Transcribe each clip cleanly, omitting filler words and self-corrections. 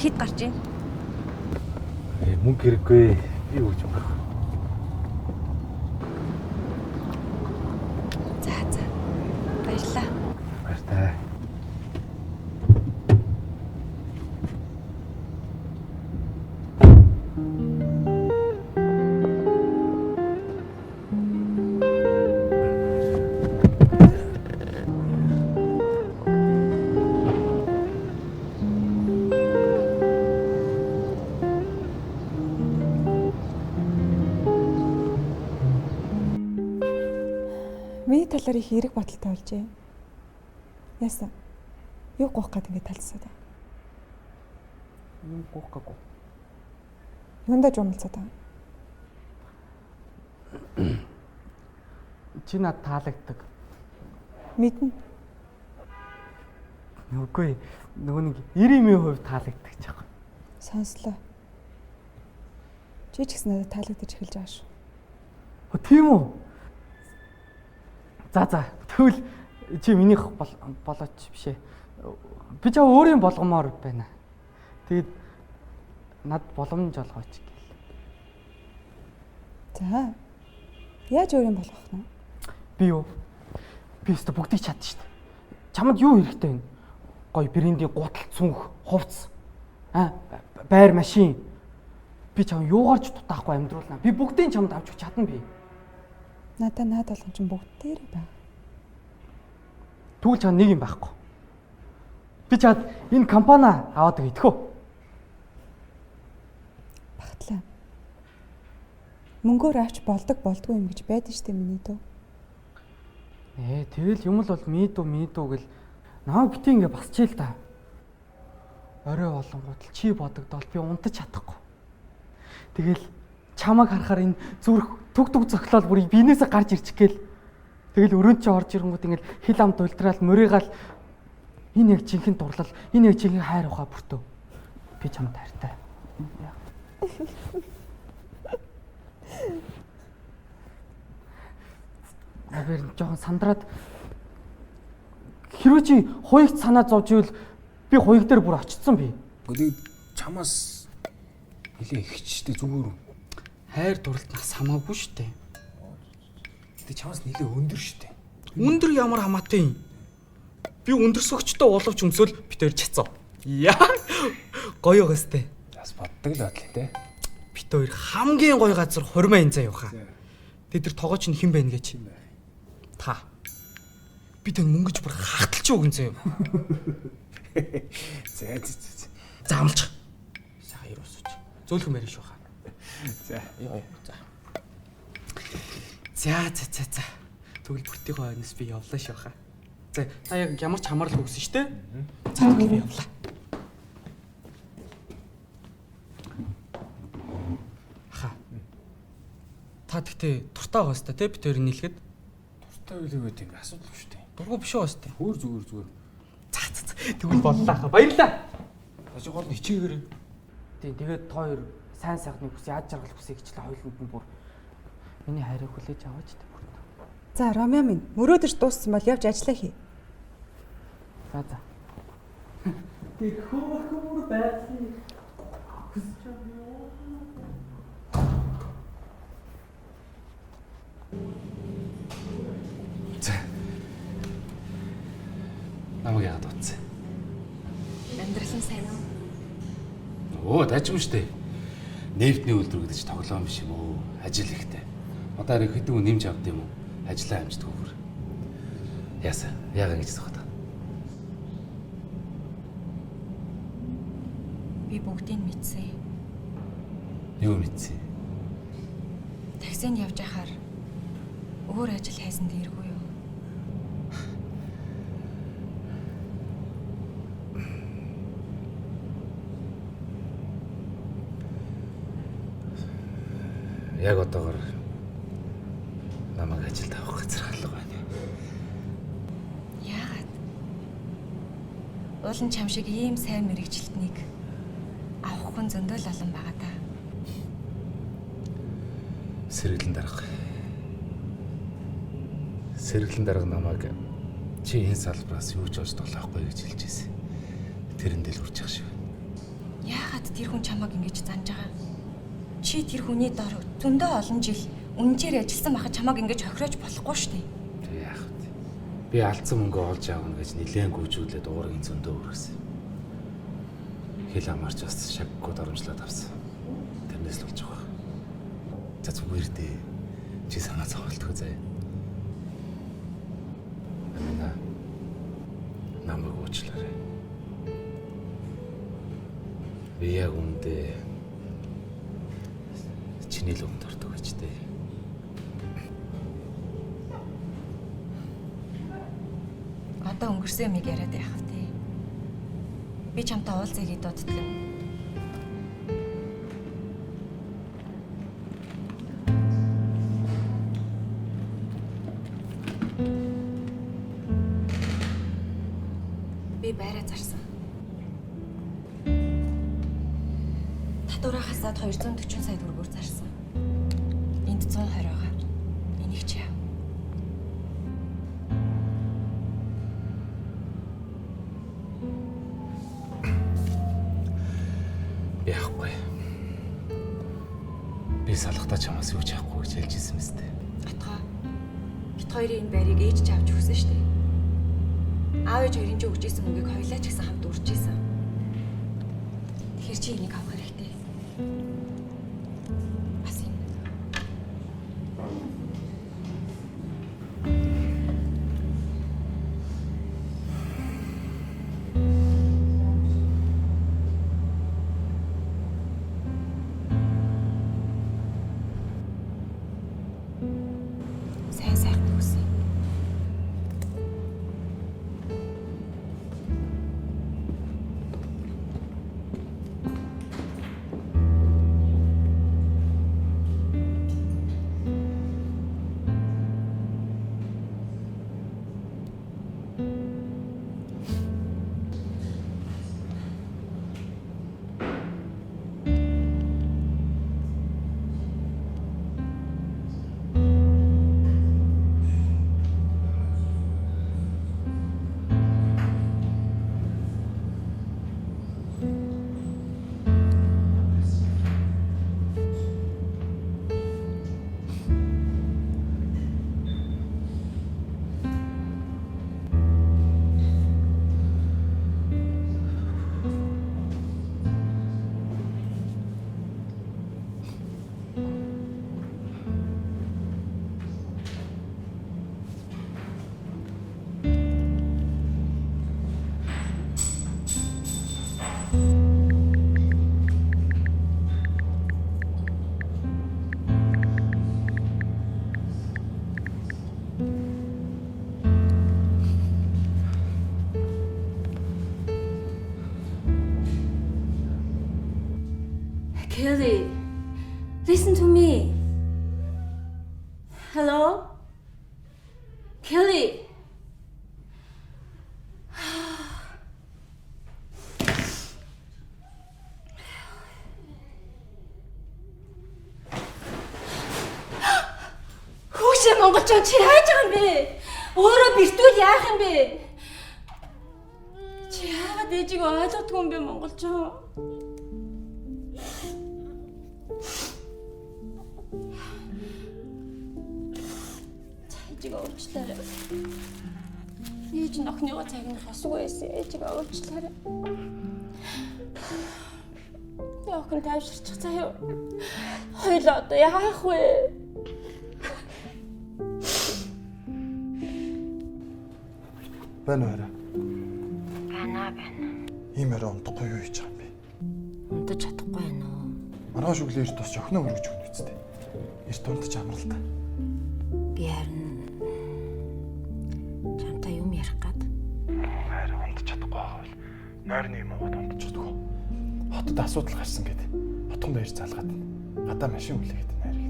Хэд гарч ийн? Мөнгө хэрэггүй. Би өгч өгөх. За. Баярлалаа. Баяртай. Миний талаар их эрэг бодолтой болжээ. Яасан? Юу гоох гээд ингэ талцсаад байна? Юу гоох гээгүй. Юундаа жумалцаад байна? Чи над таалагддаг. Мэднэ. Үгүй нөгөө нэг 90% таалагддаг ч яг. Сонслоо. Чи ч гэсэн надад таалагдаж эхэлж байгаа шүү. Тийм үү? За тэгвэл чи минийх болооч бишээ. Би чаа өөрийн болгомоор байна. Тэгэд над боломж олгооч гэл. За. Яаж өөрийн болгох нь? Би юу? Би өөртөө бүгдийг чадна шүү дээ. Чамд юу хэрэгтэй вэ? Гой брендийн гутал цүнх, хувцс. Байр машин. Би чам юугаарч дутаахгүй амьдруулна. Би бүгдийг чамд авч өгч чадна би. Надаа наад болгон ч бүгд дээр байна. Тэгвэл чам нэг юм байхгүй. Би чад энэ компани аваад идэхөө. Багтлаа. Мөнгөөр авч болдгүй юм гэж байдаг штеп миний дөө. Тэгэл юм л бол мэдүү гэл намайг бити ингээ басчихъя л да. Орой болонгууд л чи бодогдол би унтаж чадахгүй. Тэгэл чамайг харахаар энэ зүрх түг зөглөөл бүр биенээсээ гарч ирчих гээл. Тэгэл өрөөнд чи орж ирэнгүүт ингээл хил амд ультраал мөрийгаал энэ яг жинхэнэ дурлал, энэ яг жинхэнэ хайр ухаа бүртөө. Би чамд хайртай. Авэр жоохон сандраад хэрвээ чи хуйгт санаа зовж ивэл би хуйг дээр бүр очсон би. Гэхдээ чамаас нэлээ ихчтэй зүгээр хайр дурлалнаас хамаагүй штэ. Тэ чамаас нэлээ өндөр штэ. Өндөр ямар хамаатай юм? Би өндөрсөгчтэй уловч өмсөөл битээр чацсан. Яа. Гоё гэстэй. Бас боддог л бодлоо те. Би бит хоёр хамгийн гоё газар хурмаа энэ заа яваа. Тэд нар тогооч нь хэн бэ гэж. Та. Би тань мөнгөж бүр хахталч өгөн заа юу. За амлах. Сайхан юу усууч. Зөөлхөн бариш баха. За. Яа. За. Тэгвэл бүртийн хойноос би явлаа шаха. За та яг ямар ч хамаарал өгсөн шүү дээ. За тэгвэл би явлаа. Ха. Та тэгтээ туртаа байгаа сте бид хоёр нийлэхэд Туртай үлээ байт юм асуудал шүү дээ. дургу биш үү сте. Хөр зүгээр. За. Тэгвэл боллоо ха. Баярлаа. Хажи гол нь хичээгээр. Тийм тэгээд та хоёр сайн сайхныг хүсээ аж жаргал хүсээ гэчлээ хоёуланд нь бүр миний хайрыг хүлээж аваач тэ бүр. За Ромео минь мөрөөдөж дууссан бол явж ажиллаа хий. За. Тэр хөөр байцыг хүсэж За. Намайг яагаад утсан? Амьдрал нь сайн уу? Оо, дайчим штэ. Нефтний үйлдвэр гэдэг чи тоглоом биш юм уу? Ажил ихтэй. Одоо хэрэг хэдэн хүн нэмж авд юм уу? Ажлаа амждаг хөр. Яасан? Яагаад ингэж зогсоод байгаа? Би бүгдийг мэдсэн. Юу мэдсэн? Таксинд явж байхаар өөр ажил хайсан дээргүй юу? Яг одоогор намайг ажилд авах газар алга байна. Яагаад? Уулын чам шиг ийм сайн мэрэгчлэтнийг авах хүн зөндөл олон байгаа да. Сэргэлэн дарга намайг чи энэ салбараас юу ч олж тоглохгүй гэж хэлж ирсэн. Тэрэндээ л үржих шиг байна. Яагаад тэр хүн чамайг ингэж занж байгаа? Чи тэр хүний дор зөндөө олон жил үнжээр ажилласан байхад чамайг ингэж хохироож болохгүй шүү дээ. Тэг яах вэ? Би алдсан мөнгө олж аавна гэж нилээн гүйжүүлээд уургийн зөндөө өргөсөн. Хэл амарч бас шаггүй дарамжлаад авсан. Тэрнээс л болж байгаа. За зүгээр дээ. Чи санаа зовлтгоо заяа. Амина. Намайг уучлаарай. Би яг үндэ чиний л өмд ордог гэж дээ. Одоо өнгөрсөн юмыг яриад байх вэ? Би чамтай уулзъя гэж дууддаг. Би байраа зарсан. Татвараа хасаад 240 сая төгрөгөөр зарсан. Энд 120 байгаа. Энийг чи яав? Яахгүй. Би салхтаа чамаас юу ч яахгүй гэж хэлж ирсэн мэт. Атгаа. Бит хоёрын энэ байрыг ээж ч авч өгсөн шүү дээ. Аав ээж хоёрын ч өгч исэн мөнгийг хоёлаа ч гэсэн хамт үрж исэн. Тэгэхээр чи энийг авах хэрэгтэй. Бас юм. Сайн үгүй. Kelly, listen to me. Hello? Kelly. Хүүшээ монголчууд чи хайж байгаа юм бэ? Өөрөө бэртүүл яах юм бэ? Чи яагаад ээжийг ойлгодгүй юм бэ монголчууд? Ээжийг уучлаарай. Ээж нь охиныгоо цагнах асуу байсан. Ээжийг уучлаарай. Охин тайвширчих заяа. Хоёлоо одоо яах вэ? Байна уу? Байна. Ийм орой унтахгүй юу хийж байгаа юм бэ? Унтаж чадахгүй байна уу? Маргааш өглөө эрт тосч охиноо өргөж өгнө үсттэй. Эрт унтаж амрал та. Би харин чамтай юм ярих гад. Харин унтаж чадахгүй байгаа бол нойрны юм уу унтаж чадахгүй. Хотод асуудал гарсан гэд. Хотхон баяр залгаад гадаа машин хүлээгээд найр гэнэ.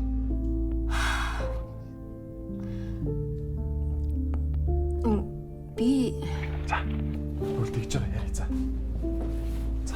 Би За. Үлдэж байгаа яри за. За.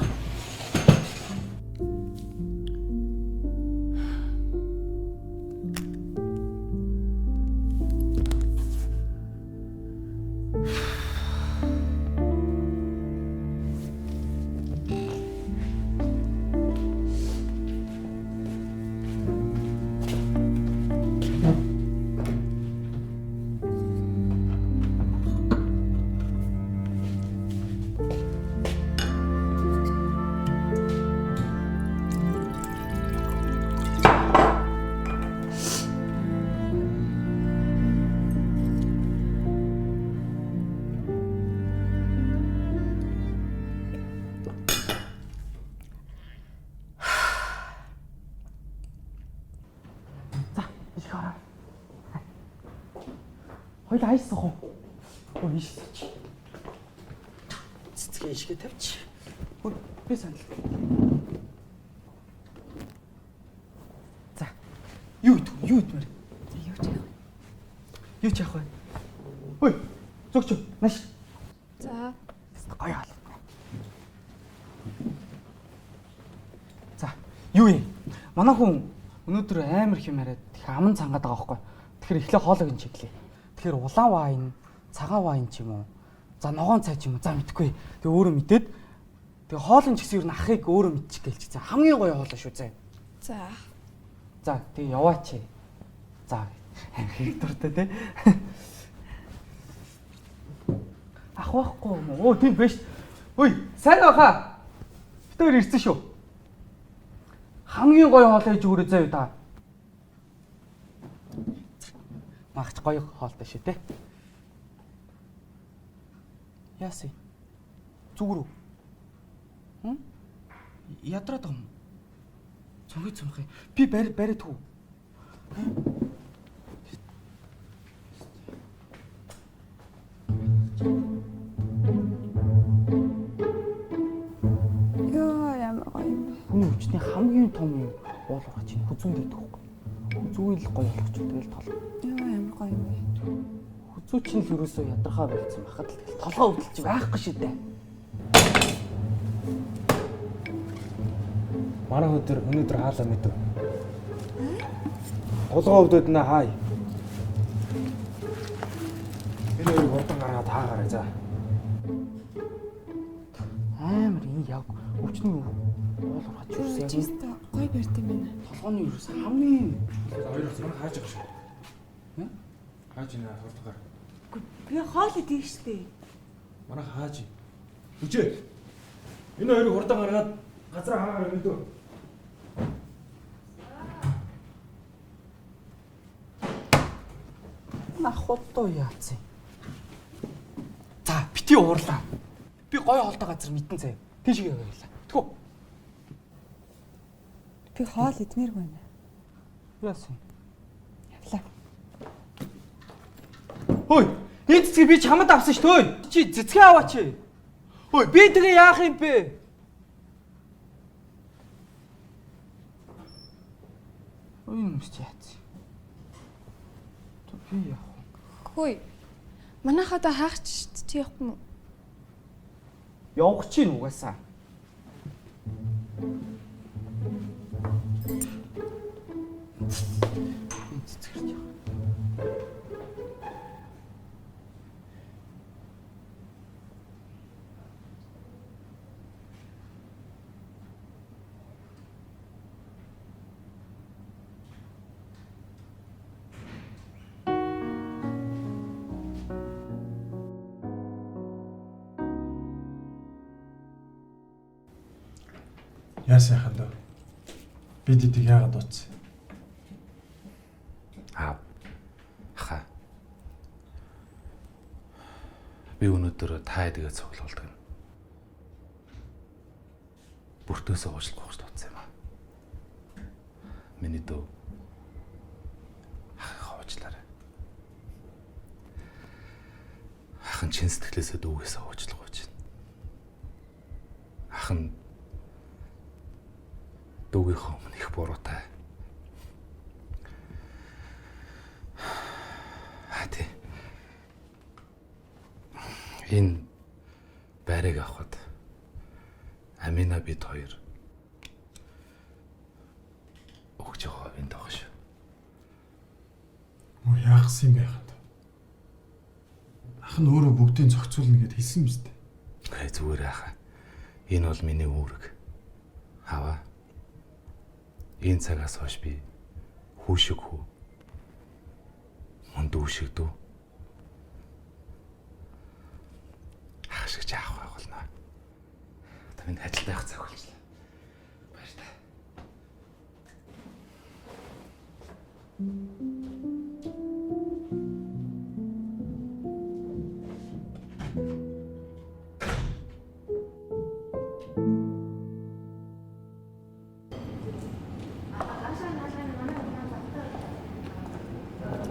Хоёул айсах уу? Өө ийшээч. Цэцгээ ишгээ тавьчих. Би санал. За. Юу идмэр? Юу ч яах вэ? Хөөе. Зогч. Маш. За. Гоё хаалт. За. Юу юм? Манай хүн өнөөдөр амар их юм яриад их аман цангаад байгаа байхгүй. Тэгэхээр эхлээ хоолойг нь чиглэе. Тэгэхээр улаан вайн, цагаан вайн ч юм уу. За ногоон цай ч юм уу. За мэдхгүй. Тэгээ өөрөө мэдээд тэгээ хоолын ч гэсэн юу н ахыг өөрөө мэдчих гэлч. За хамгийн гоё хоолой шүү зэ. За. За тэгээ яваач. За их дуртай те. Ах байхгүй юм уу? Оо тийм биш. Ой, сайн байхаа. Битээр ирсэн шүү. Хамгийн гоё хоолой ээж өөрөө заяа та. Магч гоё хоолтой шүү те. Яаси. Зүгрүү. Хм? Ядраад байгаа юм. Цонхой. Би бариад хүү. Йоо ямар гоё юм. Хүний хүчний хамгийн том юм уул ургач юм. Хүзүүн дэдэг хөхгүй. Хүзүүн л гоё болгоч тэгэл тол. Йоо ямар гоё юм бэ. Хүзүү чинь л ерөөсөө ядрахаа болсон байхад л тэгэл толгоо хөдөлж байхгүй шүү дээ. Манай өнөөдөр хаалаа мэдв. Гулгоо өвдөд нэ хай. Энэ хоёрыг хурдан гаргаад хаагаарай за. Амар энэ яг өвчний уул ургач юусэн яг Чиста гоё барьт юм байна. толгооны ерөөс хамгийн Хоёроос манай хааж байгаа шүү. Хааж ина хурдан гар. Би хоол идэх штэ. Манай хааж. Үчээ. Энэ хоёрыг хурдан гаргаад газар хаагаарай мэдв. ахудуу яац юм. За бити уурлаа. Би гоё хоолтой газар мэдэн заяа. Тийшээ явуулаа. Тэгвэл Би хоол идмээргүй байна. яасан. Явлаа. Хөөе, энэ цэцгийг би чамд авсан шүү дээ. Чи цэцгээ аваач. Хөөе, би тэгээ яах юм бэ? Уян юмс яац. Би яах вэ? Хөөе. Манайхаа одоо хаагч чи явахгүй юу? Явах чинь угаасаа. Цэцгэрч яах. Яасан яхад вэ? Бид эдийг яагаад дуудсан? Ха. Би өнөөдөр та эдгээ цуглуулдаг. Бүртөөсөө уучлах гэж дуудсан юм аа. Миний дөө. Уучлаарай. Ахын чин сэтгэлээсээ дүүгээсээ уучлах гэж байна. Ахын дүүгийнхөө өмнө их буруутай. Хати. Энэ байрыг авахд Амина бид хоёр өгч байгаа юм даа шүү. Мөн яахсан юм бэ хаад? Ах нь өөрөө бүгдийг зохицуулна гэд хэлсэн юм шүү дээ. Гэ зүгээр ахаа. Энэ бол миний үүрэг. Хава. Энэ цагаас хойш би хүүшиг хүү. Мөн дүүшиг дүү. Ах шиг жаах байгуулна. Одоо минь ажилд байх цаг болчихлоо. Баярлалаа.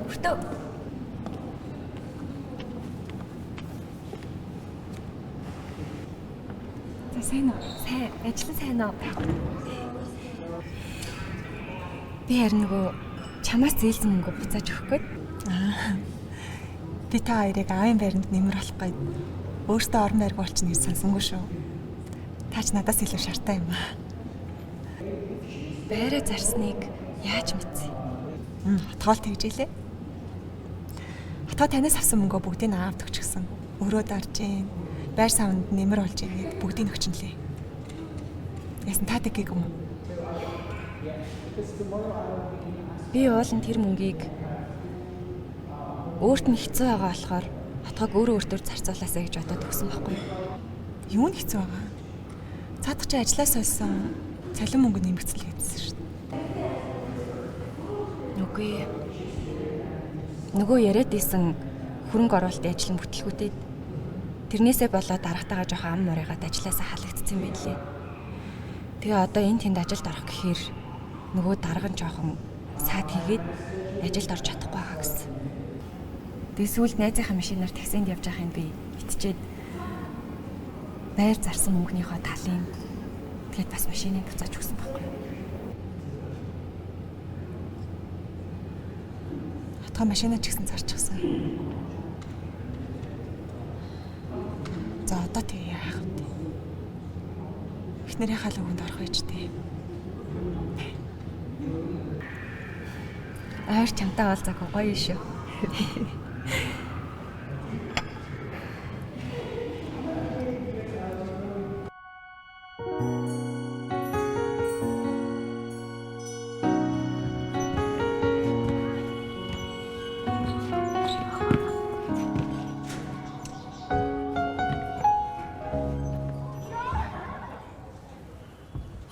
Хүртөө. За сайн уу? Сайн, ажил сайн уу? Би харин нөгөө чамаас зээлсэн мөнгө буцааж өгөх гээд. Би та хоёрыг аавын байранд нэмэр болох гээд өөртөө орон байрг болчихно гэж сонсонгүй шүү. Таач надаас илүү шартай юм аа. Байраа зарсныг яаж мэдсэн? Хотгоол тэгжээлээ. Хотгоо танаас авсан мөнгөө бүгдийг аавд өгчихсөн. Өрөө дарж гин, байр савнд нэмэр болж гин гэд бүгдийг өгчнөлээ. Яасан таадаг гэх юм уу? Би уулын тэр мөнгийг өөрт нь хэцүү байгаа болохоор хотгоог өөрөө өөртөө зарцуулаасаа гэж бодоод өгсөн байхгүй юу? Юу нь хэцүү байгаа? Цаадах чи ажлаас олсон цалин мөнгө нэмэгдсэн л гэдсэн шүү дээ. Үгүй. Нөгөө яриад исэн хөрөнгө оруулалтын ажлын бүтлгүүтээд тэрнээсээ болоод дарагтайгаа жоохон ам морайгаад ажилласаа халагдсан юм билээ. Тэгээ одоо энэ тэнд ажилд орох гэхээр нөгөө дарга нь жоохон саад хийгээд ажилд орж чадахгүй байгаа гэсэн. Тэгээ сүүлд найзынхаа машинаар таксинд явж байхын би итчээд байр зарсан мөнгөнийхөө талын тэгээд бас машиныг буцааж өгсөн байхгүй юу? Хотгоо машинаа ч гэсэн зарчихсан. За одоо тэгээ яах вэ? Эхнэрийнхээ лүгэнд орох байж тээ. Ойр чамтай уулзаагүй гоё шүү.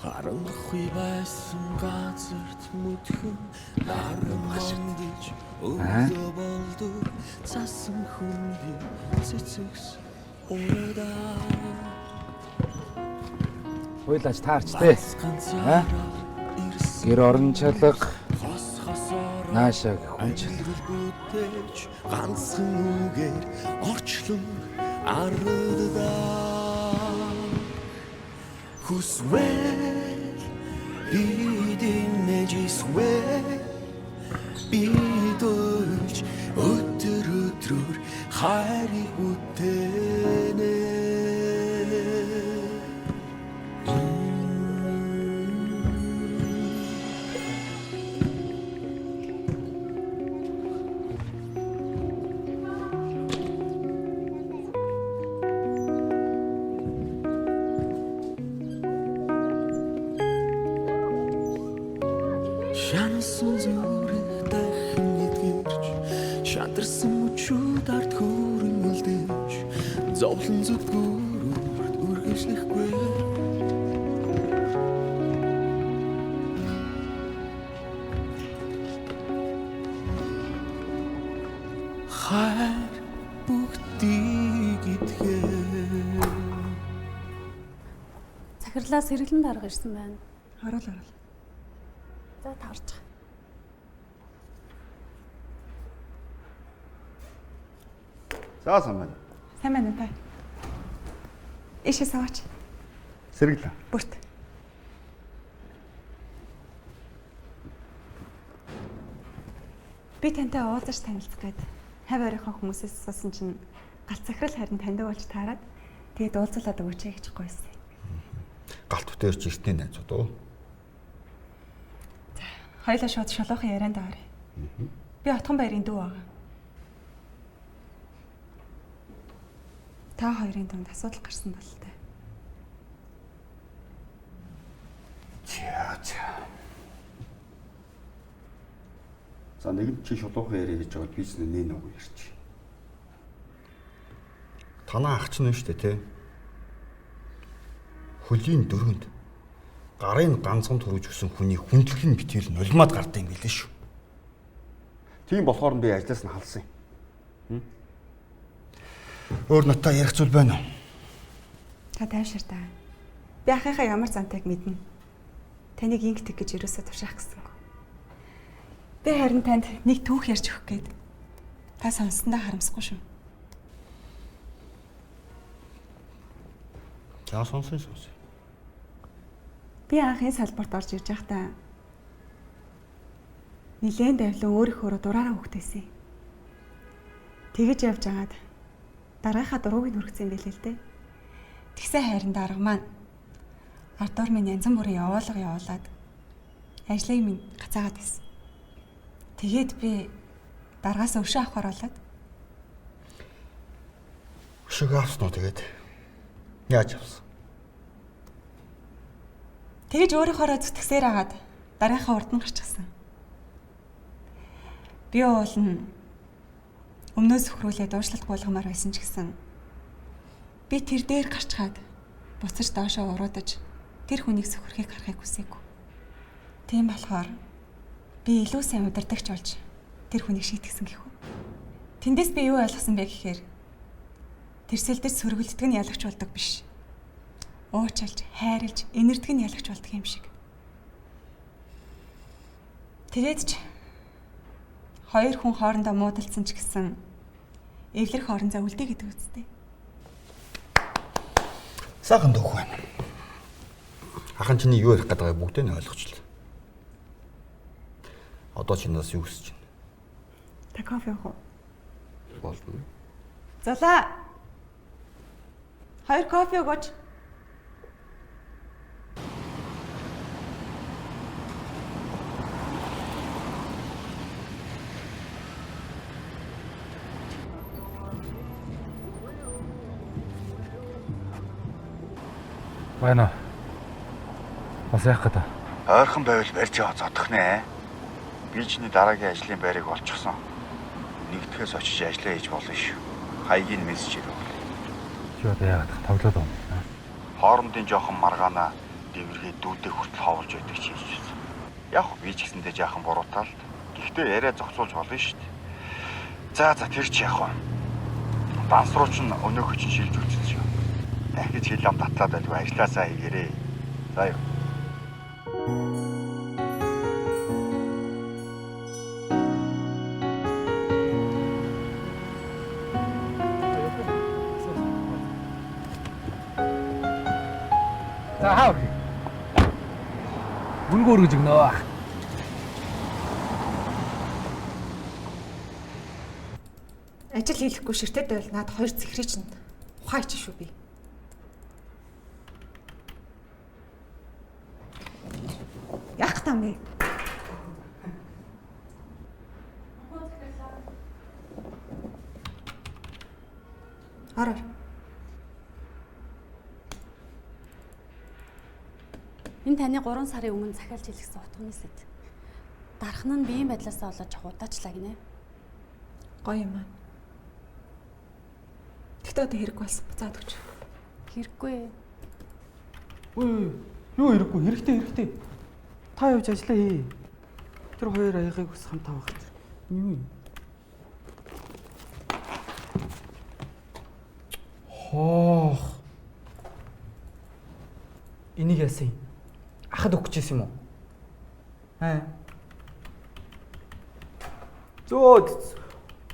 Харанхуй байсан газарт мөдхөн нармандж өвдө болдог цасан хүнди цэцэгс урада Хойлооч таарч тээ. Гэр орон чалга наашаа хүнчил ганцхан үгээр орчлон ардаа хүсвэ бидийн нэжисвэ бидүүлж өдөр өдрөөр хайрыг үтэнэ. Шансан зүрх дахин нэгэрч шантарсан мөчүүд ард хүрэн үлдээж зовлон зүтгэрт үргэлжлэхгүй. Хайр бүгдийг итгэе. Захирлаас хэрэглэн дарга ирсэн байна. Орол орол. За таарч. За сайн байна. Сайн байна та. Ишээ саваач. Сэргэлээ. Бүрт. Би тантай уулзаж танилцах гээд хав оройхон хүмүүсээс асуусан чинь галт захирал харин таньдаг болж таарад тэгээд уулзуулаад өгөөч гэж гойсон. Галт бүтээрч эртний найзууд уу? Хоёлаа шууд шолоохон ярианд аваарай. Би Отгон баярын дүү байгаа. Та хоёрын дунд асуудал гарсан бололтой. За нэгэн чи шулуухан яриа хийж байгаа бизнес нэ нүг ярьчих. Танаа ах чинь шүү дээ те. Хөлийн дөрөнд гарын ганцхан төрөж өгсөн хүний хүндлэл нь битгэл нулимаад гардаг юм билээ шүү. Тийм болохоор би ажлаас нь халсан юм. Өөр натаа ярих зүйл байна уу? Та тайвшир та. Би ахыхаа ямар зантайг мэднэ. Таныг ингэдэг гэж юусоо турших гэсэн. Би харин танд нэг түүх ярьж өгөх гээд та сонссондоо харамсахгүй шүү. За сонсон. Би анх энэ салбарт орж ирж байхдаа нилээн давлан өөрийнхөө дураараа хөвгтэйсэн. Тэгэж явж агаад дараагийнхаа дурууг нь хүргэсэн байлээ л дээ. Тэгсэн хайрын дарга маань ардуур минь янз бүрийн явуулаад ажлыг минь гацаагаад байсан. Тэгээд би даргаас өшөө авахар болоод. Өшөө авсан уу тэгээд? Яаж авсан? Тэгэж өөрийнхоороо зүтгэсээр агаад дараагийнхаа урд нь гарчихсан. Би уул нь өмнөөс хөрүүлээд уушлалт болгомоор байсан ч гэсэн би тэр дээр гарчгаад буцаж доошоо уруудаж тэр хүнийг сөхөрхийг харахыг хүсээгүй. Тийм болохоор би илүү сайн удирдагч болж тэр хүнийг шийтгсэн гэх үү. Тэндээс би юу ойлгосон бэ гэхээр тэрсэлдэж сөргөлддөг нь ялагч болдог биш. Уучлж, хайрлж, инэрдэг нь ялагч болдог юм шиг. Тэгээд ч хоёр хүн хоорондоо муудалцсан ч гэсэн эвлэр хоорондоо үлдээ гэдэг үстэй. Сайхан дүүх байна. Ахын чиний юу ярих гэдэг бүгдээ нь ойлгочлаа. Одоо чи нас юу хүсэж байна? Та кофе уух уу? Болно. Залаа. 2 кофе өгөөч. Байна. Бас яах гэдэг? Ойрхон байвал барьж яваа зодох нэ. Би чиний дараагийн ажлын байрыг олчихсон. Нэгдэхээс очиж ажиллаа хийж болно шүү. Хаягийн мессеж ирв. Чи одоо яагаад тоглоод байна? Хоорондын жоохон маргаана дэвэргээ дүүдээ хүртэл ховолж байдаг чи хийчихсэн. Яг би ч гэсэндээ жаахан буруутаал. Гэхдээ яриа зогсуулж болно шүү дээ. За тэр чи яах вэ? Данс руу ч өнөөхөө чинь шилж үзсэн шүү. Дахиж хил ам татлаад байлгүй ажилласаа хийгээрэй. За юу. За хаа. Мөнгө өргөж өгнө. Ажил хийхгүй ширтээд байл наад хоёр зэхрий чинь ухаач шүү би. Яах юм бэ? Араа. Энэ таны 3 сарын өмнө захиалж хэлсэн утганы сэт. Дарах нь биеийн байдлаасаа болоод удаачлаа гинэ. Гоё юм аа. Тэгтээ одоо хэрэггүй болсон. Буцаад өгч. Хэрэггүй. Үгүй юу хэрэггүй хэрэгтэй. Та явж ажиллаа хий. Тэр хоёр аягийг ус хамтаа байх. Юу юм? Хоох. Энийг яасан юм? Ахад өгч ирсэн юм уу? Зөө.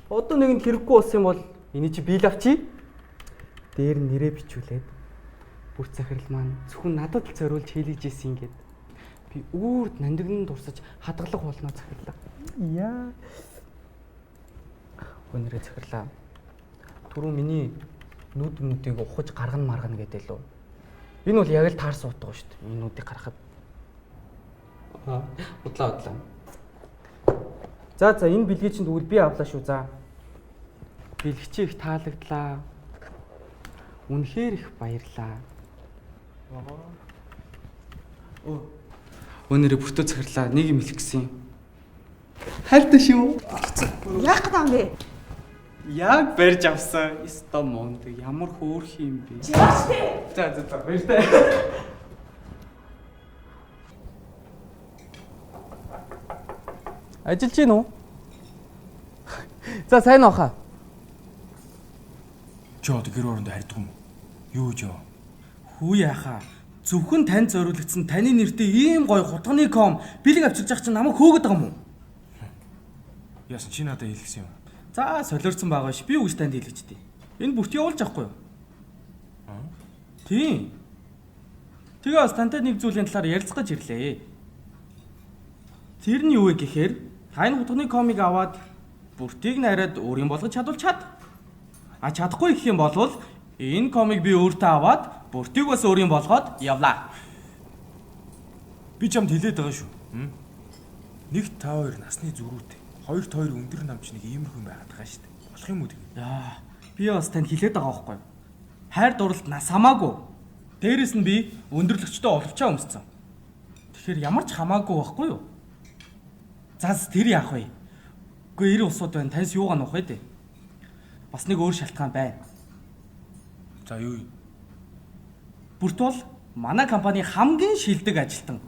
Одоо нэгэнд хэрэггүй болсон юм бол энийг чи биел авчи. Дээр нь нэрээ бичүүлээд бүр захирал маань зөвхөн надад л зориулж хийлгэж ийсэн ингээд би үрд нандинг дурсаж хадгалах болно захирлаа. Яа. Өнөрөө захирлаа. Түрүү миний нүд мөдийг ухаж гаргана маргана гэдэг лөө. Энэ бол яг л таарс утга шүү дээ. Энэ нүдийг гаргахад. Удлаа. За энэ бэлгийн чинь тэгвэл би авлаа шүү. За. Бэлгчээ их таалагдлаа. Үнэхээр их баярлаа. Өнөөдөр бүртөө захирлаа. Нэг юм хэлэх гэсэн. Хайртай шүү. Яах юм бэ? Яг барьж авсан. Исто монд ямар хөөрх юм бэ? За баяртай. Ажиллаж гин үү? За сайн охаа. Чи одоо гэр орондоо харьдаг юм уу? Юу жоо? Хүү яхаа. Зөвхөн танд зориулагдсан таны нэртэй ийм гоё хутганы ком бэлэг авчирж явах чинь намайг хөөгд байгаа юм уу? Яасан чи надад хэлсэн юм? За солиорсон байгаа ш. Би үгс танд хэлчихтэй. Энэ бүрт явуулж авахгүй юу? Тийм. Тэгээ бас тантай нэг зүйлийн талаар ярилцгаж ирлээ. Тэр нь юу вэ гэхээр тань хутганы комыг аваад бүртийг найраад өөрийн болгож чадвал чад. А чадахгүй гэх юм бол энэ комыг би өөртөө аваад бүртийг бас өөрийн болгоод явлаа. Би чамд хэлээд байгаа шүү. Нэг та хоёр насны зөрүүтэй. Хоёрт хоёр өндөр намч нэг иймэрхүү байгаад байгаа шүү дээ. Болох юм уу тэгээ? Яа, би бас танд хэлээд байгаа байхгүй юу? Хайр дурлалт нас хамаагүй. Дээрээс нь би өндөрлөгчтэй оловчаа өмссөн. Тэгэхээр ямар ч хамаагүй байхгүй юу? Заас тэр яах вэ? Үгүй 90 усууд байна. Таньс юугаа нуух вэ дээ? Бас нэг өөр шалтгаан байна. За юу юм? Бүрт бол манай компани хамгийн шилдэг ажилтан.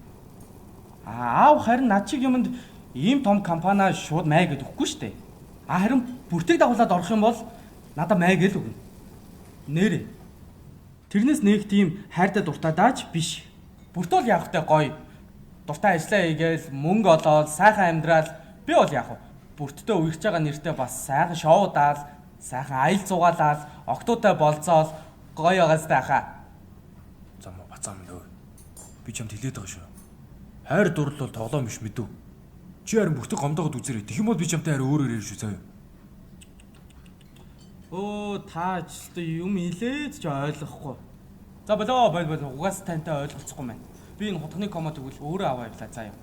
Аав харин над чиг юмд ийм том компаниа шууд май гэд өгөхгүй шүү дээ. Харин бүртийг дагуулад орох юм бол надад май гэл өгнө. Нэрээ. Тэрнээс нэг тийм хайртай дуртай дааж биш. Бүрт бол явахтай гоё. Дуртай ажиллаа хийгээл мөнгө олоод сайхан амьдрал би бол яах вэ? Бүрттэй үерч байгаа нэртэй бас сайхан шоу даал, сайхан аялал зугаалаад, октоотой болцоол гоё байгаастай хаа. За муу бацаа минь өө. Би чамд хэлээд байгаа шүү. Хайр дурлал бол тоглоом биш мэдв. Чи харин бүртэг гомдоогод үзээрэй. Тэгэх юм бол би чамтай харин өөрөөр ярих шүү заяа. Та ч юм хэлээд ч ойлгохгүй. За болоо угаас тантай ойлголцохгүй маань. Би энэ хутганы комо тэгвэл өөрөө аваа явлаа заяа.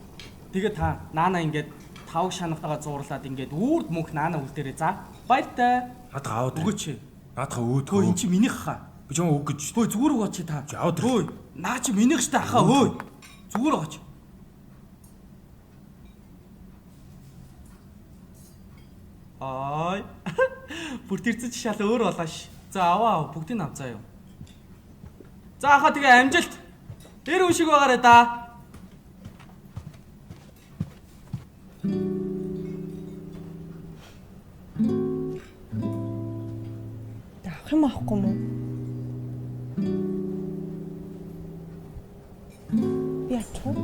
Тэгээ та наана ингээд 5 шанавтайгаа зуурлаад ингээд үрд мөнх наана үлдээрээ за. Баяртай. Надаа аваад өгөөч. Наадха өөд. Өө эн чи минийх хаа. Би чам өг гэж. Өө зүгээр өгөөч та. Аваад. Өө наа чи минийх штэ хаа өө. Зүгээр өгөөч. Ай. Бүрт ирсэн чи шал өөр болоош. За аваа бүгдийг ав заа юу. За хаа тэгээ амжилт. Эр үн шиг байгаарэ да. Авах юм аахгүй мó? Би ачаа.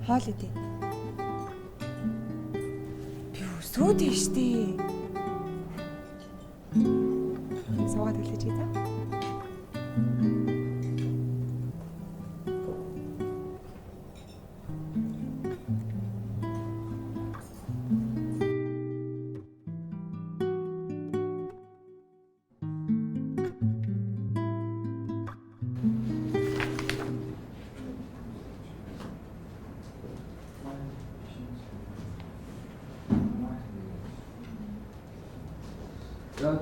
Хаал идэв. Би өсрөөд ээ штэ. Суугаад үлээж ийдэ.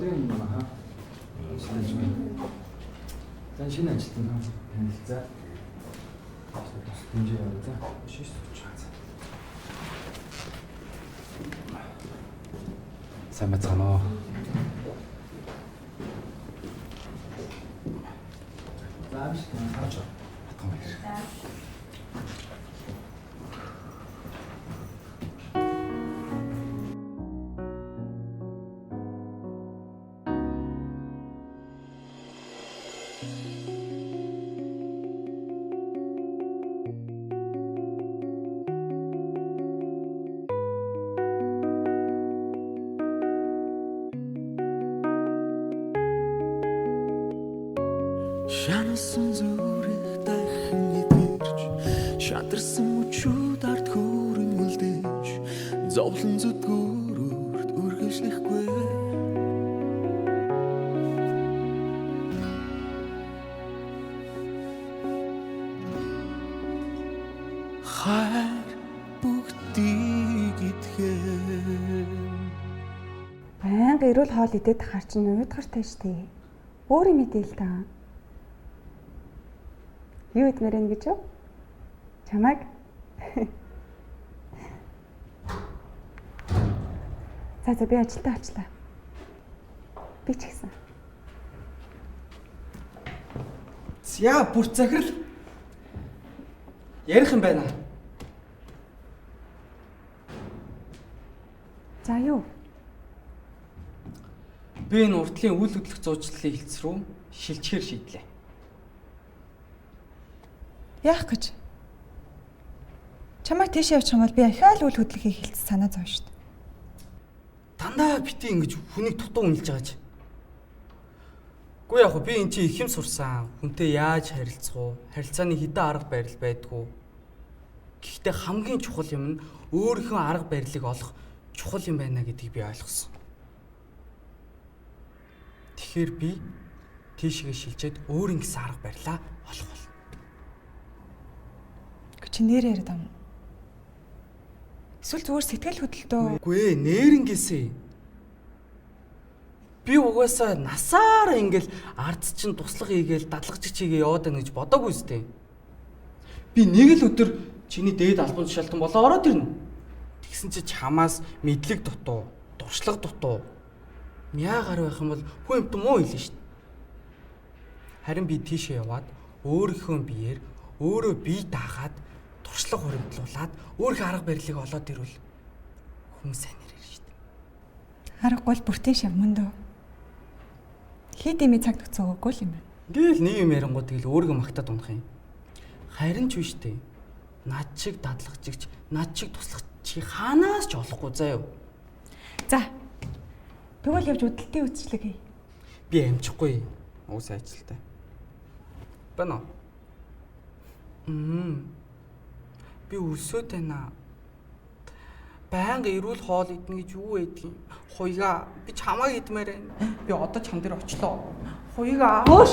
өдрийн юм байна хаа. За шинэ ажилтан танилцаа. Тэнцээ яваа за. Шиш сууч. Сайн бацгаана уу? За амш хаач. Батхан баяр. Шанасан зүрх дахин идэрч шантарсан мөчүүд ард хүрэн үлдээж зовлон зүдгүүрт үргэлжлэхгүй хайр бүгдийг итгэн Байнга эрүүл хоол идээд тахаар чинь уйдгартай штий. Өөр юм идээл та. Юу идмээр энэ гэж юу? Чамайг. За би ажилдаа очлаа. Би ч гэсэн. За бүр захирал. Ярих юм байна. За юу? Би энэ уртлын үйл хөдлөх зуучлалын хэлц рүү шилжихээр шийдлээ. Яах гэж? Чамайг тийш явуучих юм бол би ахиал үйл хөдлөхийг хэлц санаа зовно шүү дээ. Дандаа бити ингэж хүнийг дутуу үнэлж байгаа ч. Үгүй яг би эн чинь их юм сурсан. Хүнтэй яаж харилцах уу? Харилцааны хэдэн арга барил байдгүй. Гэхдээ хамгийн чухал юм нь өөрийнхөө арга барилыг олох чухал юм байна гэдгийг би ойлгосон. Тэгэхээр би тийшээ шилжээд өөр ингэсэн арга барилаа олох бол. Чи нэр яриад ам. Эсвэл зүгээр сэтгэл хөдлөлтөө. Үгүй ээ, нэрнгээсээ. Би угаасаа насаараа ингээл ард чинь туслах хийгээл дадлагч чигээ яваад байна гэж бодоогүй зү. Би нэг л өдөр чиний дээд албан тушаалтан болоо ороод ирнэ. Тэгсэн чи чамаас мэдлэг дутуу, дуршлаг дутуу. Мяагаар байх юм бол хүн юмт муу хэлнэ шүү дээ. Харин би тийшээ яваад өөрийнхөө биеэр өөрөө бие даахад туршлага хуримтлуулаад өөрийнхөө арга барилыг олоод ирвэл хүмүүс сайн нэрээр шүү дээ. Арга бол бүртэн шав мөн дөө. Хэд имий цаг төгсөөгөө л юм байна. Ингээл нэг юм ярингууд тэгэл өөрийгөө магтаад унах юм. Харин ч биш дээ. Над шиг дадлагчигч, над шиг туслагч чи хаанаас ч олохгүй заа юу. За. Тэгвэл явж үдэлтийн үтчлэг хий. Би амжихгүй. Уус ажилтай. Бана. Би өсөөд байна. Байнга эрүүл хоол идэх гэж юу байдгийг. Хуйга би чамайг идмээр байна. Би одоо чам дээр очлоо. Хуйга. Хөөш.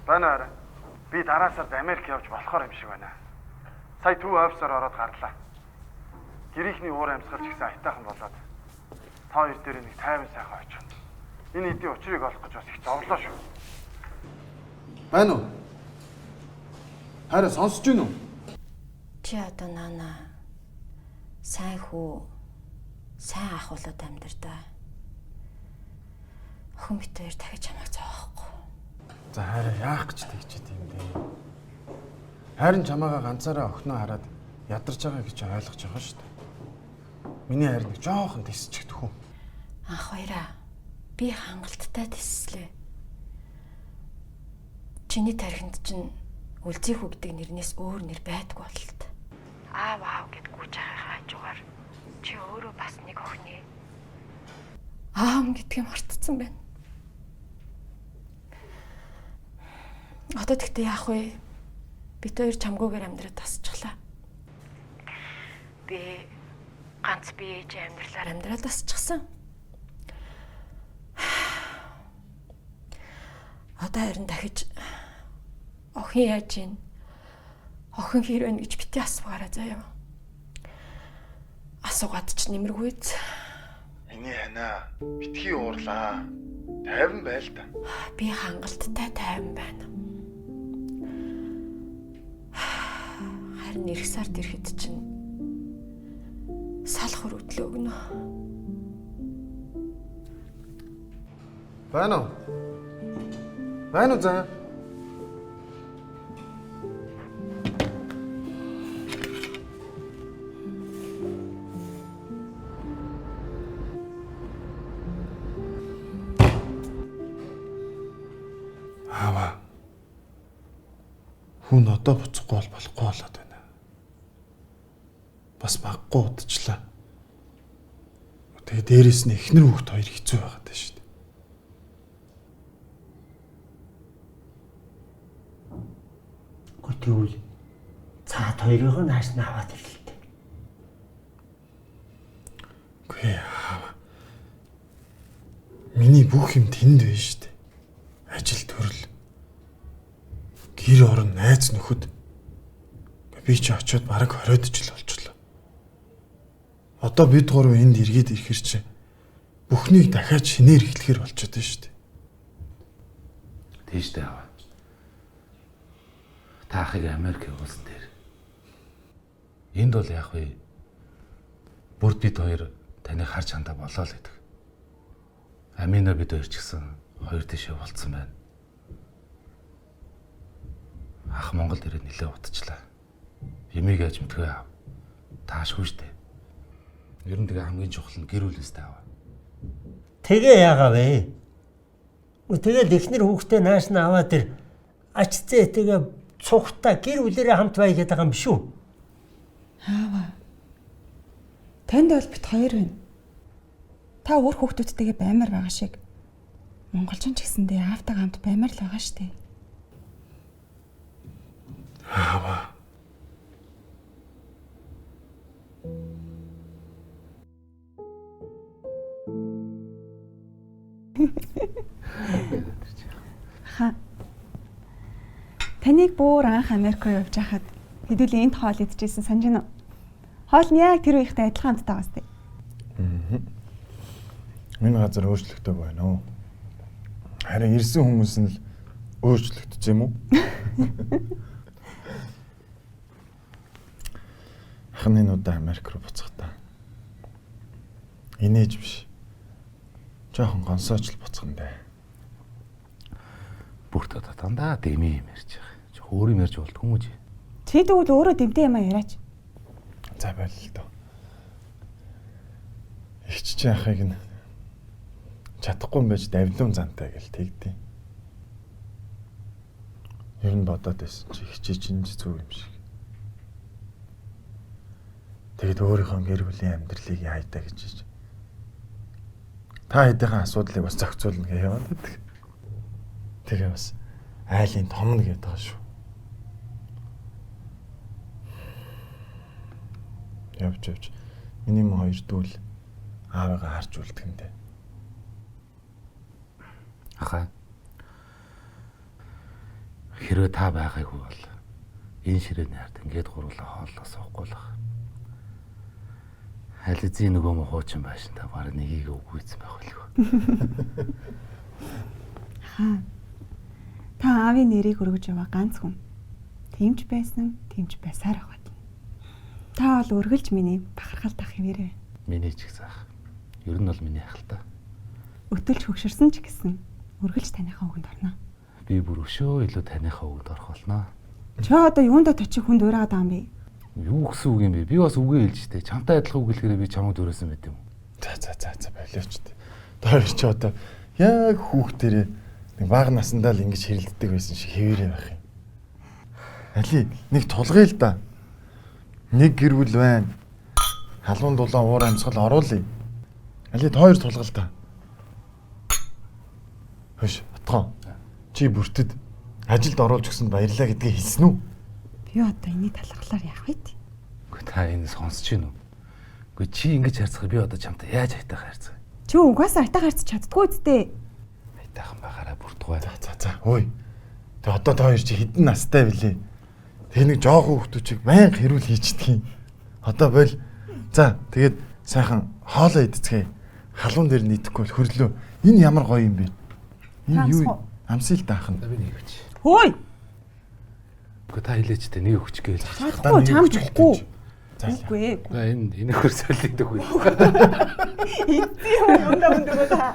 Банаар би дараа сард Америк явж болохоор юм шиг байна. Сая төв офисоор ороод гарлаа. Гэрийнхний уур амьсгалч гэсэн айтайхан болоод та хоёр дээр нэг тайван сайхан очихно. Энэ эдийн учрыг олох гэж бас их зовлоо шүү. Байна уу? Хараа сонсож байна уу? Чи одоо наана сайн хүү, сайн ах болоод амьдарда. Охин бит хоёр дахиж чамайг зоохгүй. За хараа яах гэж тэгчихэд юм бэ? Харин чамаага ганцаараа охиноо хараад ядарч байгаа гэж ойлгож байгаа шүү дээ. Миний харин нэг жоохон тисчигдэх үү. Ах хоёраа би хангалттай тисслээ. Чиний тархинд чинь үлзий хүү гэдэг нэрнээс өөр нэр байдгүй бололт. Аав аав гэд гүйж байгаа хажуугаар чи өөрөө бас нэг охины аав гэдгийг мартцсан байна. Одоо тэгтээ яах вэ? Бид хоёр чамгүйгээр амьдраад тасчихлаа. Би Ганц би ээж амьдралаар амьдрал тасчихсан. Одоо харин дахиж охин яаж ийн? Охин хэр байна гэж бити асуугаарай заяа. Асуугаад ч нэмэргүйц. Эний ханаа битгий уурлаа. Тайван байл та. Би хангалттай тайван байна. Харин эх сард ирэхэд чинь салах өрөвдлөө өгнө. Байна уу? Байна уу заа? Аава. Хүн одоо буцахгүй болохгүй болоод байна. Бас маггүй удажлаа. Тэгээ дээрээс нь эхнэр хүүхд хоёр хэцүү байгаад байна шүү дээ. Тэгвэл цаад хоёрыг нааш нь аваад ирлээ. Гүй аа. Миний бүх юм тэнд байна шүү дээ. Ажил төрөл. Гэр орон найз нөхөд. Би ч очиод бараг 20 жил болчихлоо. Одоо бид гурав энд эргээд ирэхэр чи бүхнийг дахиад шинээр эхлэхэр болчиход байна шүү дээ. Тийш дээ аваа. Та ахыг Америк явуулсан дээр. Энд бол яах вэ? Бүр бид хоёр таныг харж хандаа болоо л гэдэг. Амина бид хоёр ч гэсэн хоёр тийшээ болцсон байна. Ах Монголд ирээд нэлээд утчлаа. Ямиг яаж мэдгүй аав. Таашгүй штэ. Ер нь тэгээ хамгийн чухал нь гэр бүлээстэй аваа. Тэгээ яагаа вэ? Тэгэл эхнэр хүүхдээ нааш нь аваад тэр ач зээтэйгээ цухта гэр бүлэрээ хамт бай гэдэг юм биш үү? Аава. Танд бол бит хоёр байна. Та өөр хүүхдүүдтэйгээ баймаар байгаа шиг монголчин ч гэсэндээ аавтайгаа хамт баймаар л байгаа штэ. Аава. Ха. Таныг бүр анх Америк руу явж хахад хэдүүл энд хоол идчихсэн санаж байна уу? Хоол нь яг тэр үеийнхтэй адилхан амттай байгаа сте. Энэ газар өөрчлөгдөв байна уу? Харин ирсэн хүмүүс нь л өөрчлөгдөж юм уу? Ахны удаа Америк руу буцахтаа. Инээж биш. Жохон гонсооч л буцхан дээ. Бүрт одоо дандаа дэмий юм ярьж байгаа. Чи өөр юм ярьж болдгүй юм чи. Чи тэгвэл өөрөө дэмтэй юм яриач. За байл л доо. Их ч ахыг нь чадахгүй юм байж давлуун зантай гэл тэгдээ. Ер нь бодоод байсан чи хичээж инж зүг юм шиг. Тэгэд өөрийнхөө гэр бүлийн амьдралыг яайдаа гэж хийж. Та хэдийнхэн асуудлыг бас зохицуулна гэж яваад байдаг. Тэгээ бас айлын том нь гэдэг байгаа шүү. Явж. Миний мөн хоёр дүүл аавыгаа харж үлдэх юм дээ. Ахаа. Хэрвээ та байгаагүй бол энэ ширээний ард ингээд гурлаа хооллоо суухгүй л байна. Ализийн нөгөө мөн хуучин байшин та баг нэгийг үгүйцэн байх байлгүй. Хаа. Та аавын нэрийг өргөж яваа ганц хүн. Тэмч байсан, тэмч байсаар байгаа. Та бол өргөлж миний бахархал тах хിവэрэ. Миний ч гэсэн ах. Ер нь бол миний ах л та. Өтөлж хөгшөрсөн ч гэсэн өргөлж таныхаа үгэнд орно. Би бүр өшөө илүү таныхаа үгэнд орох болно. Чи одоо юундаа точиг хүнд ураад байгаа юм бэ? Юу гэсэн үг юм бэ? Би бас үгээ хэлж штэ. Чамтай адилхан үг хэлэхээр би чамд өрөөсөн байт юм. За болооч тээ. Тоо чи одоо яг хүүхдэрээ нэг бага насандаа л ингэж хэрэлддэг байсан шиг хэвээрээ байх юм. Али нэг тулгая л да. Нэг гэр бүл байна. Халуун дулаан уур амьсгал оруулъя. Али хоёр тулгал та. Хөш, отгоо. Чи бүртэд ажилд оруулж өгсөнд баярлаа гэдгийг хэлсэн үү? Би одоо энэний талархлаар яах вэ? Та энэ сонсож гин үү? Гэхдээ чи ингэж харьцах би одоо чамтай яаж айтайхан харьцах вэ? Чи угаасаа айтайхан харьцах чаддгүй үсттэй. Айтайхан байгаараа бүрдггүй. За. Ой. Тэг одоо та хоёр чи хэдэн настай билээ? Тэг нэг жоохон хүүхдүүчиг байнга хэрүүл хийчихдэг юм. Одоо бол за тэгээд сайхан хоолоо идцгээе. Халуун дээр нийтэхгүй бол хөрлөө. Энэ ямар гоё юм бэ? Энэ юу? Амсил даах нь. Би нэг өгч. Хөөе. Гэхдээ та хэлээчтэй нэг өгч гээл. Чадахгүй чамд өгөхгүй. Үгүй ээ. Энэ хөр солигдох үе. Эцээ юм даа та.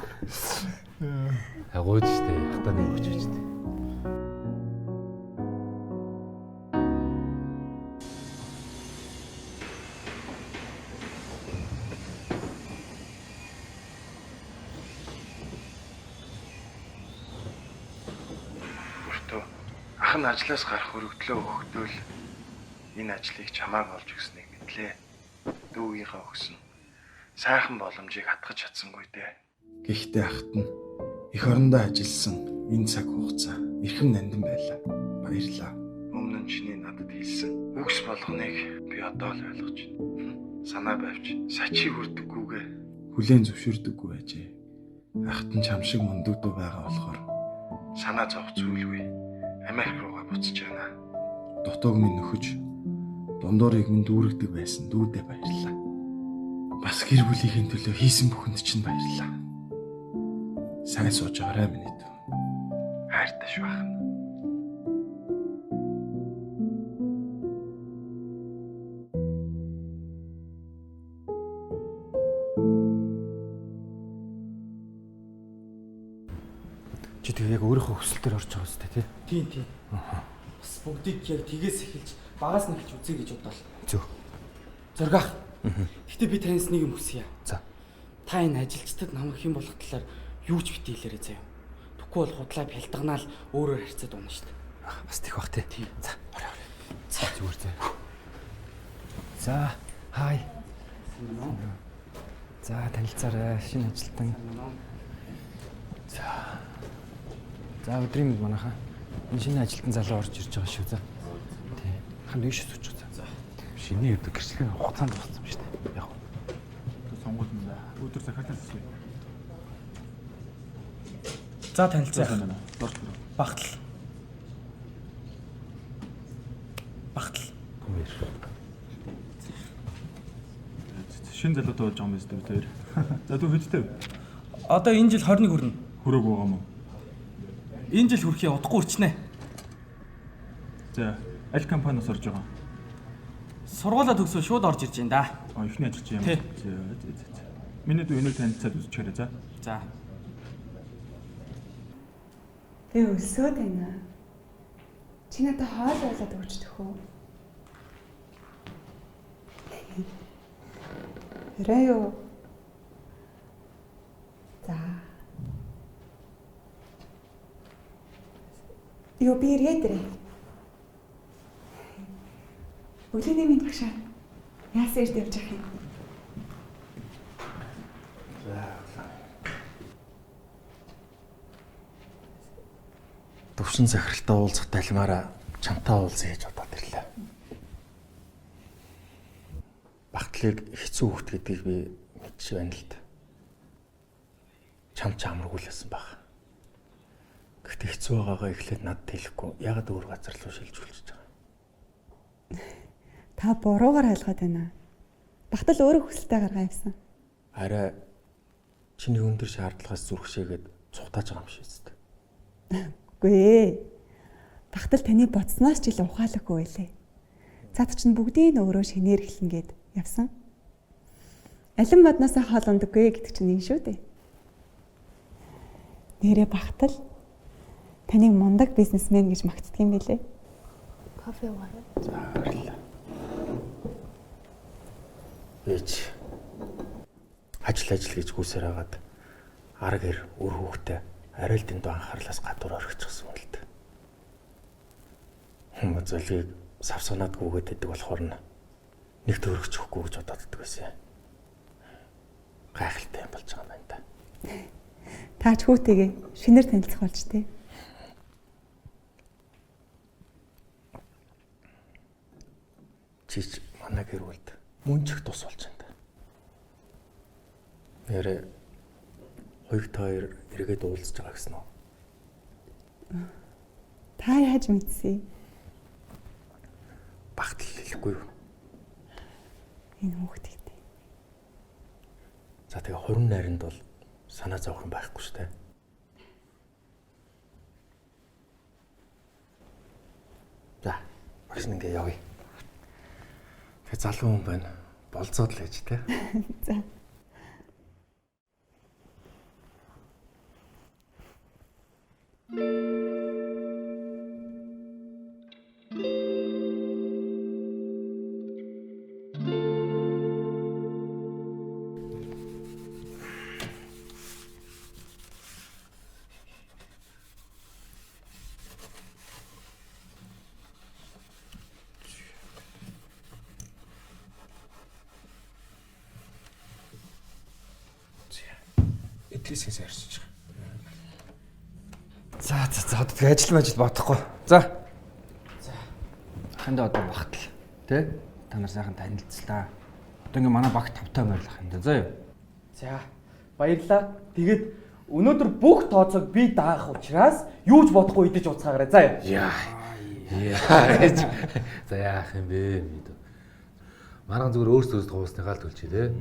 Агууж штэ. Хата нэг өгч штэ. Ах нь ажлаас гарах өргөдлөө өгдөөл энэ ажлыг чамааг олж өгснийг мэдлээ. Дүүгийнхээ өгсөн сайхан боломжийг хатгаж чадсангүй дээ. Гэхдээ ахт нь эх орондоо ажилласан энэ цаг хугацаа эрхэм нандин байлаа. Баярлалаа. Өмнө нь чиний надад хэлсэн үгс болгоныг би одоо л ойлгож байна. Санаа байвч сачиг хүрдэггүйгээ хүлээн зөвшөөрдөггүй байжээ. Ахт нь чам шиг мундаг дуу байгаа болохоор санаа зовх зүйлгүй. Америк руугаа буцаж байна. Дутууг минь нөхөж дундуурыг минь дүүргдэг байсан дүүдээ баярлалаа. Бас гэр бүлийнхээ төлөө хийсэн бүхэнд чинь баярлалаа. Сайн сууж байгаарай миний дүү. Хайртай шүү ах. Чи тэг яг өөрийнхөө хүсэлтээр орж байгаа үстэй тий? Тийм. Бас бүгдийг яг тгээс эхэлж багаас нь эхэлж үзье гэж бодлоо. Зөв. Зургаах. Гэхдээ би таньс нэг юм хүсье. За. Та энэ ажилчдад намайг хэн болох талаар юу ч битээ хэлээрэй заяа. Тэгэхгүй бол худлаа бялдганаал өөрөөр харьцаад унаа штт. Бас тийх бах тий. За, орой. За, зүгээр заяа. За, хай. За, танилцаарай. Шинэ ажилтан. За өдрийн мэд манайхаа. Энэ шинэ ажилтан залуу орж ирж байгаа шүү. За. Тий. Ханд ийш суучих. За. Шинэ өдөр гэрчлэгийн хугацаанд болсон шүү дээ. Яг. Сонгуул юм да. Өдөр захиалсан шүү. За танилцаа. Багтал. Гүмэр. Шинэ залуутай болж байгаа юм байна тэр. За дүү хэдтэй вэ? Одоо энэ жил 21 хүрнэ. Хүрээгүй байгаа юм уу? Энэ жил хүрэхээ удахгүй урчнаа. За, аль компаниас орж байгаа? Сургуулаа төгсөө шууд орж ирж байна да. Эхний ажилч юм. За. Миний дүү энийг танилцаад үзчихээрэй за. За. Би өлсөөд байна. Чи надад хоол болоод өгчдөх үү? Хэрэг юу? За. Юу би ирээдэрэ. Өглөөний минь багшаа. Яасан ирд явж явах юм? Төвшин захиралтай уулзах талмаараа чамтай уулзъя гэж бодоод ирлээ. Багтлыг хэцүү хөвт гэдгийг би мэдэж байна л да. Чам амаргуулсан баг. Гэхдээ хэцүү байгаагаа эхлээд надад хэлэхгүй ягаад өөр газар руу шилжүүлж байгаа. Та буруугаар ойлгоод байна. Багтал өөрөө хүсэлтэд гаргаа явсан. Арай чиний өндөр шаардлагаас зүрхшээгээд цухтааж байгаа юм шиг үстэй. Үгүй ээ. Багтал таны бодсноос ч ил ухаалаггүй байлээ. Цаад чинь бүгдийг өөрөө шинээр эхлэн гээд явсан. Алин модноосоо хоол ундаггүй гэдэг чинь энэ шүү дээ. Нэрээ багтал таныг мундаг бизнесмен гэж магтдаг юм билээ. Кофе уугаарай. За баярлалаа. Ээч ажил гэж гүйсээр хагаад арга ир өр хүүхдээ арай л дэндүү анхаарлаас гадуур орхичихсан юм л да. Хүмүүс зөвлөгийг савсанаад гүгээд байдаг болохоор нэг төрөгч өгөхгүй гэж бодоод байдаг байсан. Гайхалтай юм болж байгаа юм байна да. Таач хүүтэйгээ шинээр танилцах болж тээ. Чич манай гэр бүлд мөн ч их тус болж байна да. Ярэ хоёр хоёр эргээд уулзж байгаа гэсэн үү? Та яаж мэдсэ? Багт л хэлэхгүй юу? Энэ хүүхдтэй. За тэгээ хорин найранд бол санаа зовох юм байхгүй шүү дээ. За, маш ингээ явъя. Тэгээ залуу хүн байна. Болцоод л ээж те. За. Эдлээсээс арчиж байгаа. За одоо тэгээ ажил бодохгүй. За. Хандаа одоо багтал. Тэ? Та нар сайхан танилцлаа. Одоо ингээ манай багт тавтай байрлах юм да. За юу? За баярлалаа. Тэгээд өнөөдөр бүх тооцоог би даах учраас юу ч бодохгүй идэж уцхаагаарай. За юу? Яа. За яах юм бэ? Маргаан зүгээр өөрсдөө туусныхаа л төлчээ те.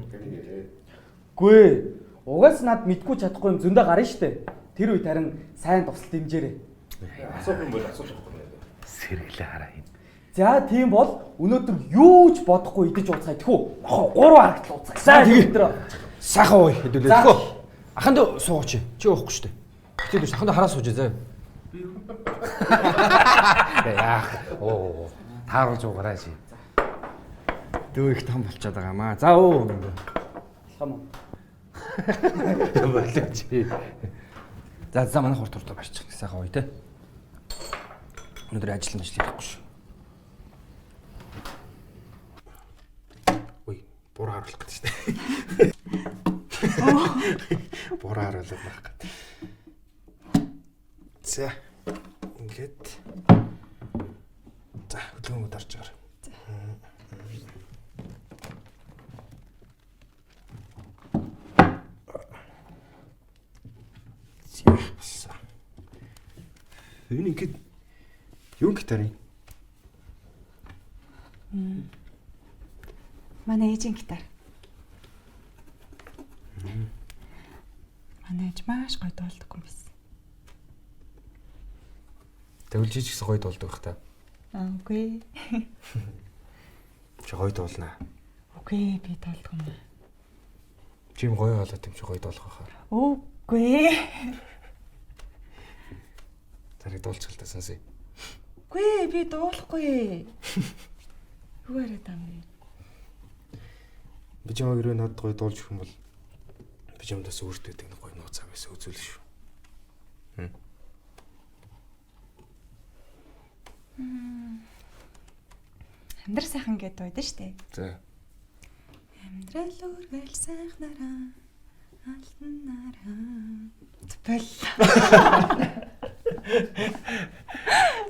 Гүй ээ. Угаас над мэдгүй чадахгүй юм зөндөө гарна штэ. Тэр үед харин сайн тусал дэмжээрэй. Асуух юм бол асууж болохгүй. Сэргэлээ хараа юм. За тийм бол өнөөдөр юу ч бодохгүй идэж ууцгаа тэхүү. Нохоо 3 харагтал ууцгаа. За өдөр сайхан ууя хэдүүлээ тэхүү. Аханд суугач. Чи уухгүй штэ. Гэтэл биш аханд хараа сууж заа. Яах. Оо. Тааруулж уугараа чи. Дөө их том болчиход байгаа маа. За өө. Хамаа. Болооч. За манай хурд хурд баччих. Сайхан ууя те. Өнөөдөр ажил хийхгүй шүү. Ой, бур харуулах гэдэг шүү дээ. Бур харуулах байх гэдэг. За. Ингээд. За, хөдөлгөөнд орж байгаа. Энэ ингээд юу гитар юм? Манай ээжийн гитар. Манай ээж маш гоё дуулдаг юм байсан. Тэгвэл чи ч гэсэн гоё дуулдаг бах та. Үгүй. Чи гоё дуулнаа. Үгүй би дуулдаг юм. Чи юм гоё болоод юм чи гоё дуулах байхаа. Үгүй. Тарыг дуулчихлаа та сонсъё. Үгүй би дуулахгүй. Юу яриад байгаа юм бэ? Би чамайг ирээ надад гоё дуулж өгөх юм бол би чамдаас өөртөө нэг гоё нууцаа байсан үзүүл шүү. Амьдрал сайхан гэдэг байдаг шүү дээ. За. Амьдрал үргэлж сайхнараа алтан нараа. Тэпэл.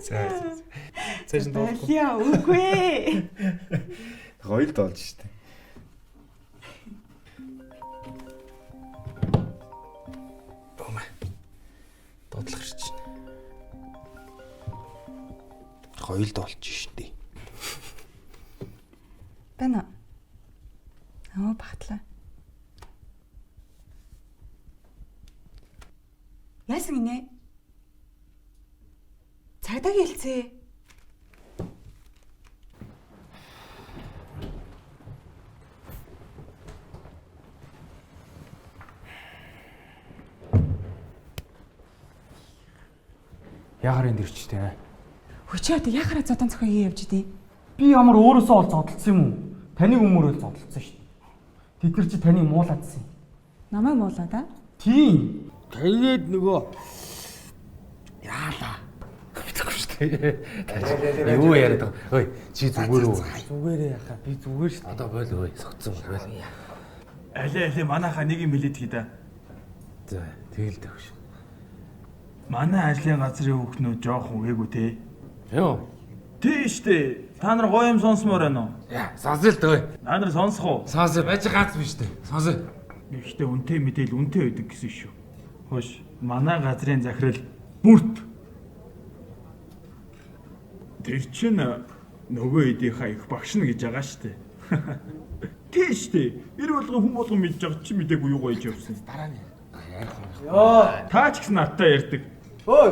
За. Цааш нь дуулах. Яа үгүй. Гоё л дуулж штэ. Бомаа. Дуудлах ирж байна. Гоё л дуулж штэ. Бана. Багтлаа. Яасан гинэ? Цагдаа хэлцээ. Яагаар энд ирчтэй? Хүчээ одоо яхаараа зодан цохиог явж идэ. Би ямар өөрөөсөө ол зодтолсон юм уу? Таны өмөрөөл зодтолсон шүү дээ. Тэд нар чи таны муулаадсан. Намайг муулаад аа? Тийм. Тэгээд нөгөө яалаа. Мэдхгүй шүү дээ. Юу яриад байгаа. Ой, чи зүгээр үү? Зүгээрээ яхаа. Би зүгээр шүү. Одоо бойл ой, согцсон бойл. Алээ манайхаа нэг юм хэлээд хий да. За, тэгэл тавш. Манай ажлын газрын хүүхнүүд жоохон үгээгүй те. Юу? Тийш дээ. Та нар гоё юм сонсмоор байна уу? Яа, сонсё л дээ. Та нар сонсох уу? Сонсё, байж гац биш дээ. Сонсё. Гэхдээ үнэтэй мэдээл үнэтэй байдаг гэсэн шүү. Хөөш, манай газрын захирал бүрт. Тэр чинь нөгөө эдийнхаа их багш нь гэж байгаа штэ. Тийш дээ. Эр болгон хүн болгон мэдж байгаа чи мдээгүй юу гэж явсан. Дараа нь ярих юм. Йоо, та ч гэсэн надтай ярьдаг. Ой.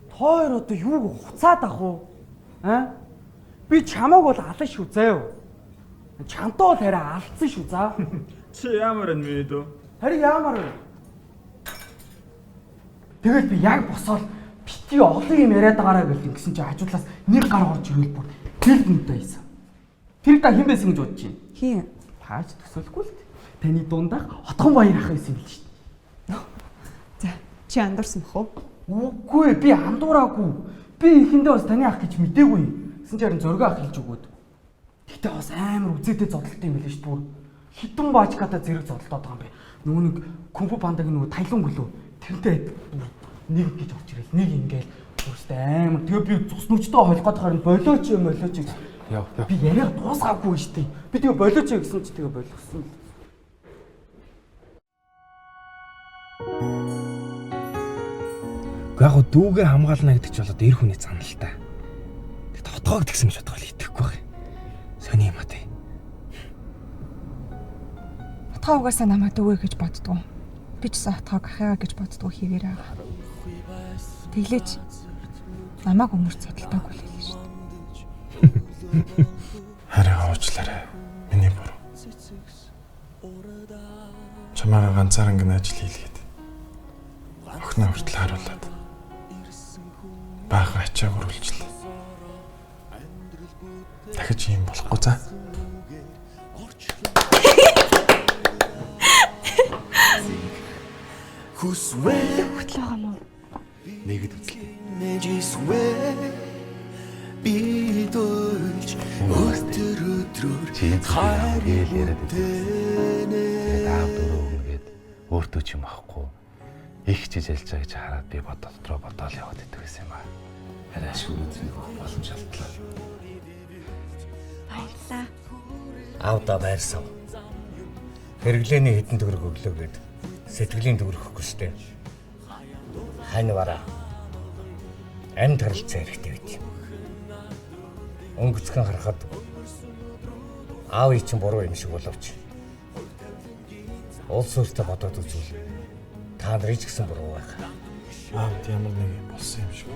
Тоор одоо юу хуцаад ах уу? Аа? Би чамааг бол алан шүү заяа. Чамтай бол хараа алдсан шүү за. Чи ямар юм бэ дөө? Харин ямар вэ? Тэгэл би яг босоод бити олон юм яриад байгаараа гэл ингэсэн чи хажуудлаас нэг гар орж ирвэл бүр тэл нүдэ хийсэн. Тэр та хэн байсан гэж бодож байна? Хин? Тааж төсөөлөхгүй л таны дундах Отгон баяр ах байсан юм л шүү дээ. За, чи андуурсан бах уу? Үгүй би андуураагүй. Би ихэндээ бас таны ах гэж мдээгүй. Гэсэн чи харин зөргөө ах хэлж өгөөд. Гэтэ бас амар үзээтэй зодтолтой юм байлээ шүү дээ бүр. Хитэн баачката зэрэг зодтолтоод байгаа юм бэ. Нөгөө нэг кунфу пандагийн нөгөө тайлан гөлөө тэрнтэй нэг гэж орж ирэл нэг ингээл өөртөө амар тэгээ би цус нүчтэй холгоод харин болооч юм болооч гэж. Яв. Би яриаг дуусгаагүй шүү дээ. Би тэгээ болооч гэсэн чи тэгээ болгосон. Яг гоо дүүгээ хамгаална гэдэг ч болоод эр хүний занал л та. Тэгт хотгоо гэдгсэн ч бодгол итгэхгүй байх. Сони юм аа тий. Отгоо угаасаа намайг дүүгээ гэж боддгоо. Би ч гэсэн отгоо ахыгаа гэж боддгоо хэвээрээ байгаа. Тэглээч намайг өмөрч судалтаагүй л хэлээ шүү дээ. Хараа уучлаарай. Миний буруу. Чамайг ганцаараа гин ажил хийлгээд. Охноо хүртэл харуулад. Бага ачааг үргэлжлээ. Дахиж юм болохгүй за. Хүсвэ хөтлөө юм уу? Нэгэд үзлээ. Би дуулж өдрөөр хайр яриад байдаг. Аав дөрөв өмгээд өөртөө ч юм ахгүй. Их чижэлж байгаа гэж хараад би дотроо бодоол яваад идэх байсан юм аа. Хараа шүүрүүдний боломж алдлаа. Баярлалаа. Аавда байрсав. Хэрэглээний хэдэн төгрөг өглөөгээд сэтгэлийн төгрөг өгөхгүй штэ. Хань вара. Амьд харилцаа хэрэгтэй байт юм. Өнгөцгөн харахад аавын чинь буруу юм шиг боловч улс өөртөө бодоод үзвэл та нарын ч гэсэн буруу байх. Аавд ямар нэг болсон юм шиг.